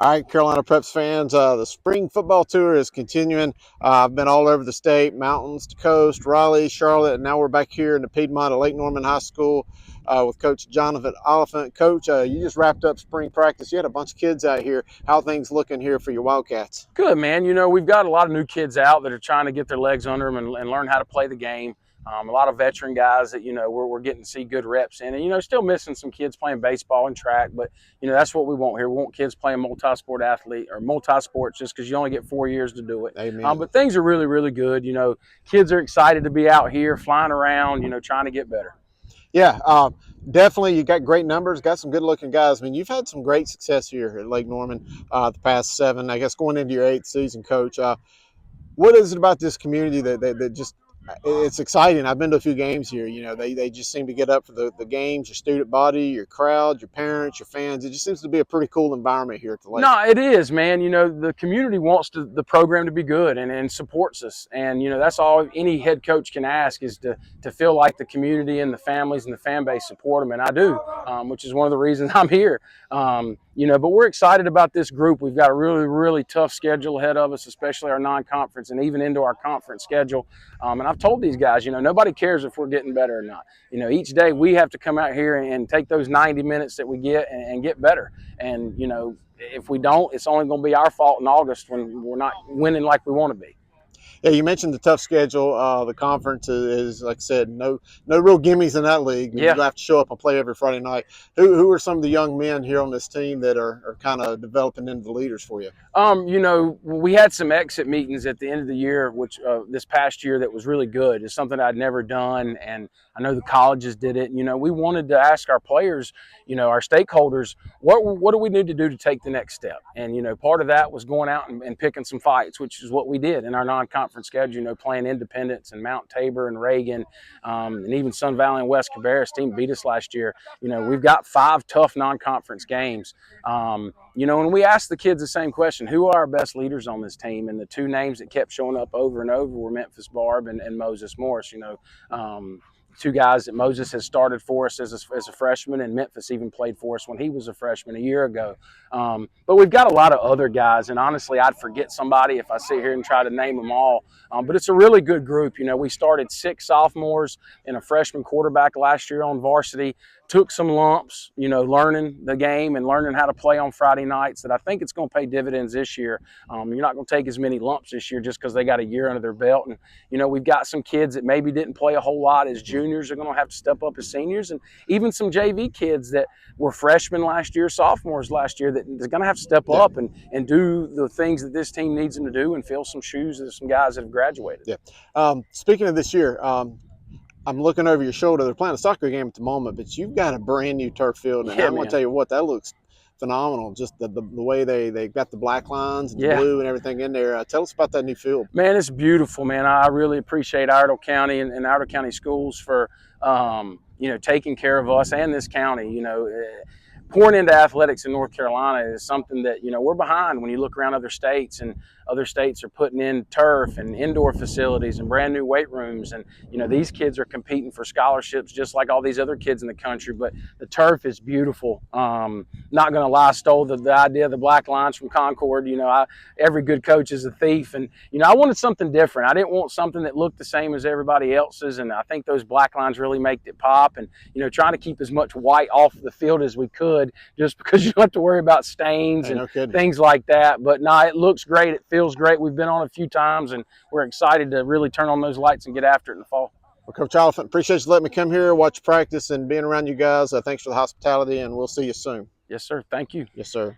All right, Carolina Preps fans, the spring football tour is continuing. I've been all over the state, mountains to coast, Raleigh, Charlotte, and now we're back here in the Piedmont at Lake Norman High School with Coach Jonathan Oliphant. Coach, you just wrapped up spring practice. You had a bunch of kids out here. How things looking here for your Wildcats? Good, man. We've got a lot of new kids out that are trying to get their legs under them and learn how to play the game. A lot of veteran guys that, we're getting to see good reps in. And, still missing some kids playing baseball and track. But, that's what we want here. We want kids playing multi-sport athlete or multi-sports just because you only get 4 years to do it. Amen. But things are really, really good. Kids are excited to be out here flying around, trying to get better. Yeah, definitely. You got great numbers, got some good-looking guys. I mean, you've had some great success here at Lake Norman the past 7, I guess, going into your 8th season, Coach. What is it about this community that just it's exciting? I've been to a few games here. They just seem to get up for the games, your student body, your crowd, your parents, your fans. It just seems to be a pretty cool environment here at the lake. No, it is, man. The community wants the program to be good and supports us. And, that's all any head coach can ask is to feel like the community and the families and the fan base support them. And I do, which is one of the reasons I'm here. But we're excited about this group. We've got a really, really tough schedule ahead of us, especially our non-conference and even into our conference schedule. And I've told these guys, nobody cares if we're getting better or not. Each day we have to come out here and take those 90 minutes that we get and get better. And, if we don't, it's only going to be our fault in August when we're not winning like we want to be. Yeah, you mentioned the tough schedule. The conference is, like I said, no real gimmies in that league. Yeah. You have to show up and play every Friday night. Who are some of the young men here on this team that are kind of developing into the leaders for you? We had some exit meetings at the end of the year, which this past year that was really good. It's something I'd never done, and I know the colleges did it. We wanted to ask our players, our stakeholders, what do we need to do to take the next step? And, part of that was going out and picking some fights, which is what we did in our non-conference schedule, playing Independence and Mount Tabor and Reagan, and even Sun Valley and West Cabarrus. Team beat us last year. We've got 5 tough non-conference games. And we asked the kids the same question, who are our best leaders on this team? And the 2 names that kept showing up over and over were Memphis Barb and Moses Morris. 2 guys that Moses has started for us as a freshman, and Memphis even played for us when he was a freshman a year ago. But we've got a lot of other guys, and honestly, I'd forget somebody if I sit here and try to name them all. But it's a really good group. We started 6 sophomores and a freshman quarterback last year on varsity, took some lumps, learning the game and learning how to play on Friday nights that I think it's going to pay dividends this year. You're not going to take as many lumps this year just because they got a year under their belt. And, we've got some kids that maybe didn't play a whole lot as juniors are going to have to step up as seniors, and even some JV kids that were freshmen last year, sophomores last year, that are going to have to step up and do the things that this team needs them to do and fill some shoes of some guys that have graduated. Yeah. Speaking of this year, I'm looking over your shoulder. They're playing a soccer game at the moment, but you've got a brand new turf field, and I'm going to tell you what, that looks phenomenal. Just the way they got the black lines and the blue and everything in there. Tell us about that new field. Man, it's beautiful, man. I really appreciate Iredell County and Iredell County schools for taking care of us and this county. Pouring into athletics in North Carolina is something that, we're behind when you look around other states, and other states are putting in turf and indoor facilities and brand new weight rooms. And, these kids are competing for scholarships just like all these other kids in the country. But the turf is beautiful. Not going to lie, I stole the idea of the black lines from Concord. Every good coach is a thief. And, I wanted something different. I didn't want something that looked the same as everybody else's. And I think those black lines really made it pop. And, trying to keep as much white off the field as we could, just because you don't have to worry about stains and things like that. But no, it looks great. It feels great. We've been on a few times, and we're excited to really turn on those lights and get after it in the fall. Well, Coach Oliphant, appreciate you letting me come here, watch practice, and being around you guys. Thanks for the hospitality, and we'll see you soon. Yes, sir. Thank you. Yes, sir.